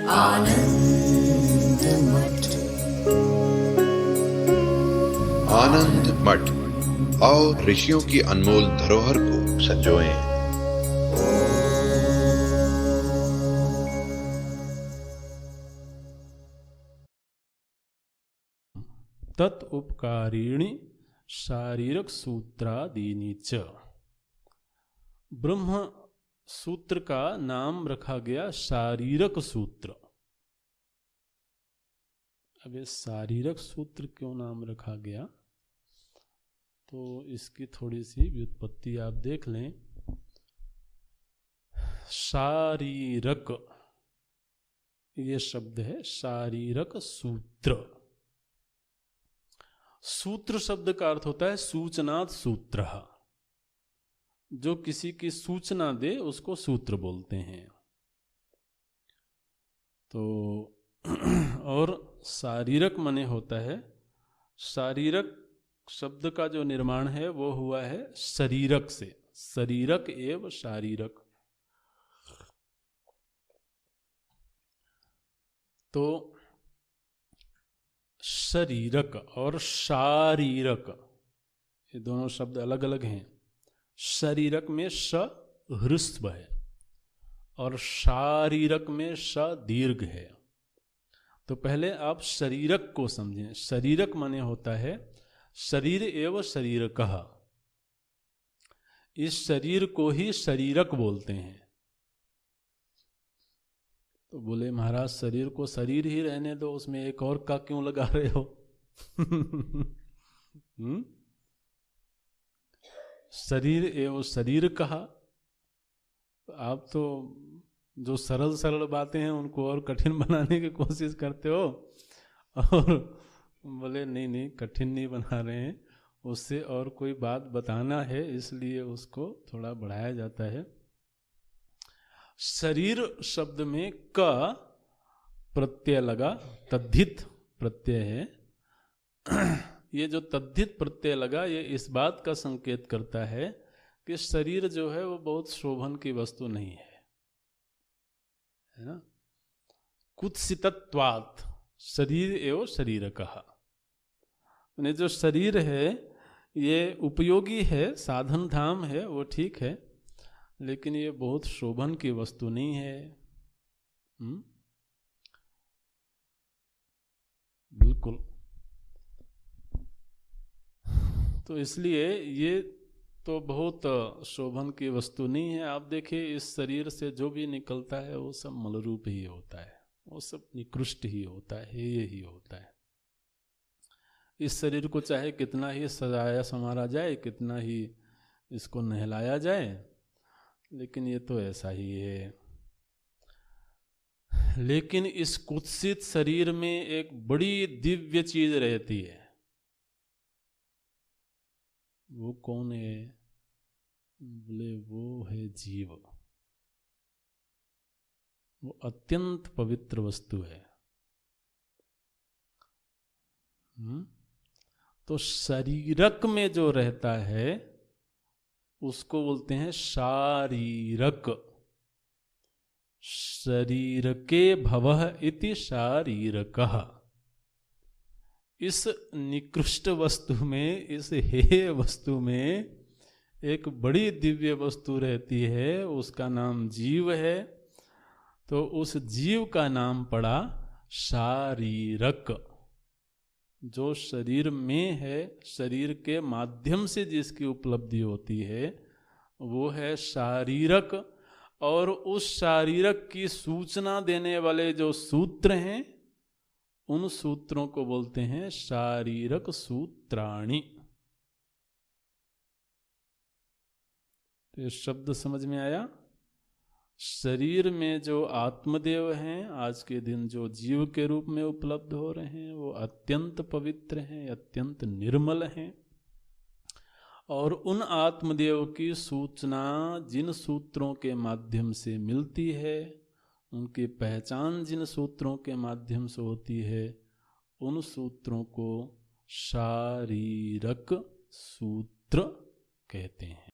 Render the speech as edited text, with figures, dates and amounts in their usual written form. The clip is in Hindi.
आनंद मठ। आनंद मठ और ऋषियों की अनमोल धरोहर को संजोएं। तत् उपकारिणी शारीरक सूत्रादीनि च। ब्रह्म सूत्र का नाम रखा गया शारीरक सूत्र। अब ये शारीरक सूत्र क्यों नाम रखा गया, तो इसकी थोड़ी सी व्युत्पत्ति आप देख लें। शारीरक ये शब्द है, शारीरक सूत्र। सूत्र शब्द का अर्थ होता है सूचनात् सूत्र। जो किसी की सूचना दे उसको सूत्र बोलते हैं। तो और शारीरक माने होता है, शारीरक शब्द का जो निर्माण है वो हुआ है शरीरक से। शरीरक एवं शारीरक। तो शरीरक और शारीरक ये दोनों शब्द अलग अलग हैं। शरीरक में श ह्रस्व है और शारीरक में श दीर्घ है। तो पहले आप शरीरक को समझें। शरीरक माने होता है शरीर एवं शरीरकः। इस शरीर को ही शरीरक बोलते हैं। तो बोले महाराज शरीर को शरीर ही रहने दो, उसमें एक और का क्यों लगा रहे हो? शरीर एवं शरीर कहा। आप तो जो सरल सरल बातें हैं उनको और कठिन बनाने की कोशिश करते हो। और बोले नहीं नहीं कठिन नहीं बना रहे हैं, उससे और कोई बात बताना है इसलिए उसको थोड़ा बढ़ाया जाता है। शरीर शब्द में क प्रत्यय लगा, तद्धित प्रत्यय है। ये जो तद्धित प्रत्यय लगा ये इस बात का संकेत करता है कि शरीर जो है वो बहुत शोभन की वस्तु नहीं है ना। कुत्सितत्वात् शरीर एवं शरीरकः। यानी जो शरीर है ये उपयोगी है, साधन धाम है, वो ठीक है, लेकिन ये बहुत शोभन की वस्तु नहीं है। बिल्कुल। तो इसलिए ये तो बहुत शोभन की वस्तु नहीं है। आप देखिए इस शरीर से जो भी निकलता है वो सब मलरूप ही होता है, वो सब निकृष्ट ही होता है, ये ही होता है। इस शरीर को चाहे कितना ही सजाया संवारा जाए, कितना ही इसको नहलाया जाए, लेकिन ये तो ऐसा ही है। लेकिन इस कुत्सित शरीर में एक बड़ी दिव्य चीज रहती है। वो कौन है? बोले वो है जीव। वो अत्यंत पवित्र वस्तु है। तो शरीरक में जो रहता है उसको बोलते हैं शारीरक। शरीरके भवः इति शारीरकः। इस निकृष्ट वस्तु में, इस हेय वस्तु में एक बड़ी दिव्य वस्तु रहती है, उसका नाम जीव है। तो उस जीव का नाम पड़ा शारीरक। जो शरीर में है, शरीर के माध्यम से जिसकी उपलब्धि होती है वो है शारीरक। और उस शारीरक की सूचना देने वाले जो सूत्र हैं उन सूत्रों को बोलते हैं शारीरक सूत्राणि। तो ये शब्द समझ में आया। शरीर में जो आत्मदेव हैं, आज के दिन जो जीव के रूप में उपलब्ध हो रहे हैं, वो अत्यंत पवित्र हैं, अत्यंत निर्मल हैं। और उन आत्मदेव की सूचना जिन सूत्रों के माध्यम से मिलती है, उनकी पहचान जिन सूत्रों के माध्यम से होती है, उन सूत्रों को शारीरक सूत्र कहते हैं।